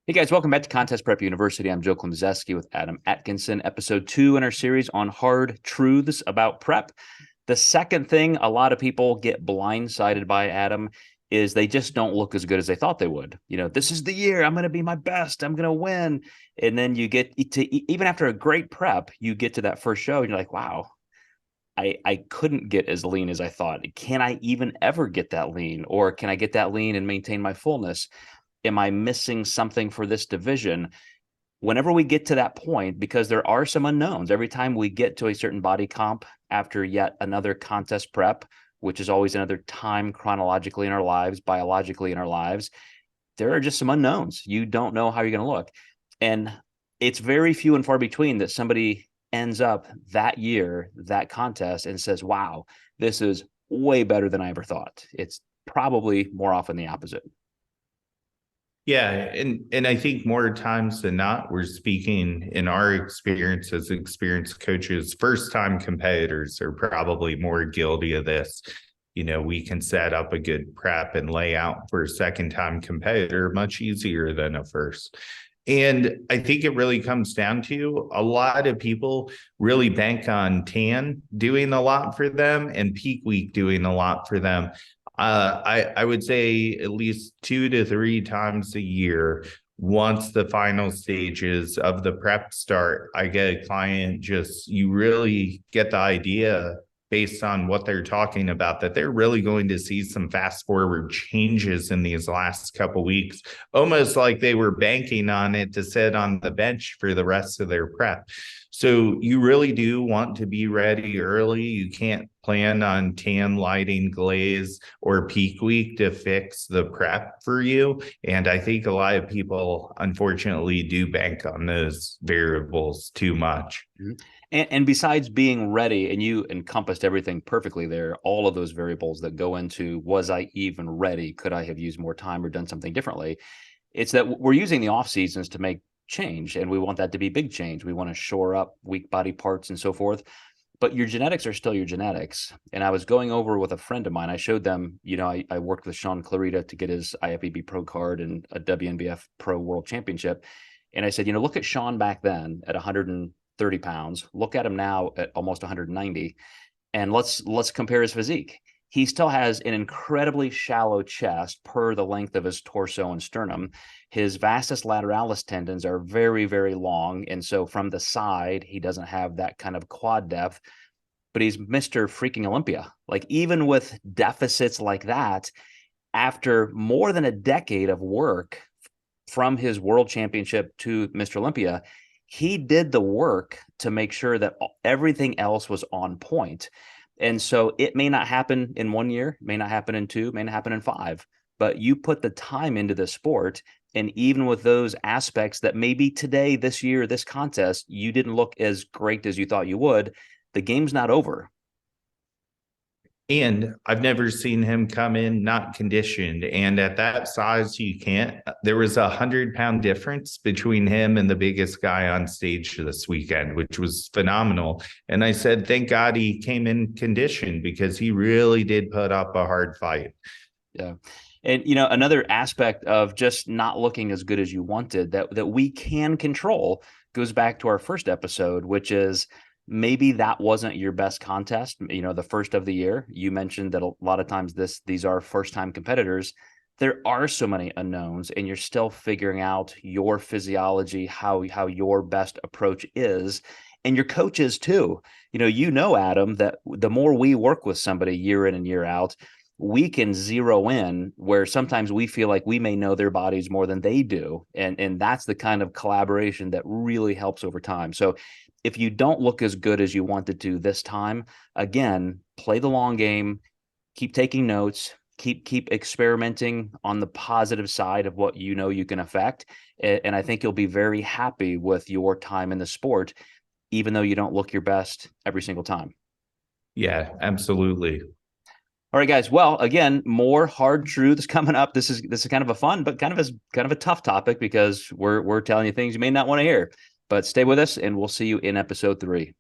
Hey guys, welcome back to Contest Prep University. I'm Joe Klemczewski with Adam Atkinson, episode 2 in our series on hard truths about prep. The second thing a lot of people get blindsided by, Adam, is they just don't look as good as they thought they would. This is the year I'm going to be my best. I'm going to win. And then you get to, even after a great prep, you get to that first show and you're like, wow, I couldn't get as lean as I thought. Can I even ever get that lean? Or can I get that lean and maintain my fullness? Am I missing something for this division? Whenever we get to that point, because there are some unknowns, every time we get to a certain body comp after yet another contest prep, which is always another time chronologically in our lives, biologically in our lives, there are just some unknowns. You don't know how you're going to look. And it's very few and far between that somebody ends up that year, that contest, and says, wow, this is way better than I ever thought. It's probably more often the opposite. Yeah, and I think more times than not, we're speaking in our experience as experienced coaches. First-time competitors are probably more guilty of this. We can set up a good prep and layout for a second-time competitor much easier than a first. And I think it really comes down to a lot of people really bank on TAN doing a lot for them and peak week doing a lot for them. I would say at least 2 to 3 times a year, once the final stages of the prep start, I get a client you really get the idea based on what they're talking about, that they're really going to see some fast forward changes in these last couple weeks, almost like they were banking on it to sit on the bench for the rest of their prep. So you really do want to be ready early. You can't plan on tan, lighting, glaze, or peak week to fix the prep for you. And I think a lot of people, unfortunately, do bank on those variables too much. Mm-hmm. And besides being ready, and you encompassed everything perfectly there, all of those variables that go into, was I even ready? Could I have used more time or done something differently? It's that we're using the off seasons to make change, and we want that to be big change. We want to shore up weak body parts and so forth. But your genetics are still your genetics. And I was going over with a friend of mine. I showed them, I worked with Sean Clarita to get his IFBB Pro card and a WNBF Pro World Championship. And I said, look at Sean back then at 130 pounds. Look at him now at almost 190. And let's compare his physique. He still has an incredibly shallow chest per the length of his torso and sternum. His vastus lateralis tendons are very, very long. And so from the side, he doesn't have that kind of quad depth, but he's Mr. freaking Olympia. Like, even with deficits like that, after more than a decade of work from his world championship to Mr. Olympia, he did the work to make sure that everything else was on point. And so it may not happen in 1 year, may not happen in 2, may not happen in 5, but you put the time into the sport. And even with those aspects that maybe today, this year, this contest, you didn't look as great as you thought you would, the game's not over. And I've never seen him come in not conditioned. And at that size, you can't. There was 100-pound difference between him and the biggest guy on stage this weekend, which was phenomenal. And I said, thank God he came in conditioned, because he really did put up a hard fight. Yeah. And, another aspect of just not looking as good as you wanted that we can control goes back to our first episode, which is, maybe that wasn't your best contest, the first of the year. You mentioned that a lot of times these are first-time competitors. There are so many unknowns, and you're still figuring out your physiology, how your best approach is, and your coaches too. Adam, that the more we work with somebody year in and year out, we can zero in where sometimes we feel like we may know their bodies more than they do. And that's the kind of collaboration that really helps over time. So if you don't look as good as you wanted to this time, again, play the long game, keep taking notes, keep experimenting on the positive side of what you can affect. And I think you'll be very happy with your time in the sport, even though you don't look your best every single time. Yeah, absolutely. All right, guys. Well, again, more hard truths coming up. This is kind of a fun, but kind of a tough topic, because we're telling you things you may not want to hear. But stay with us, and we'll see you in episode 3.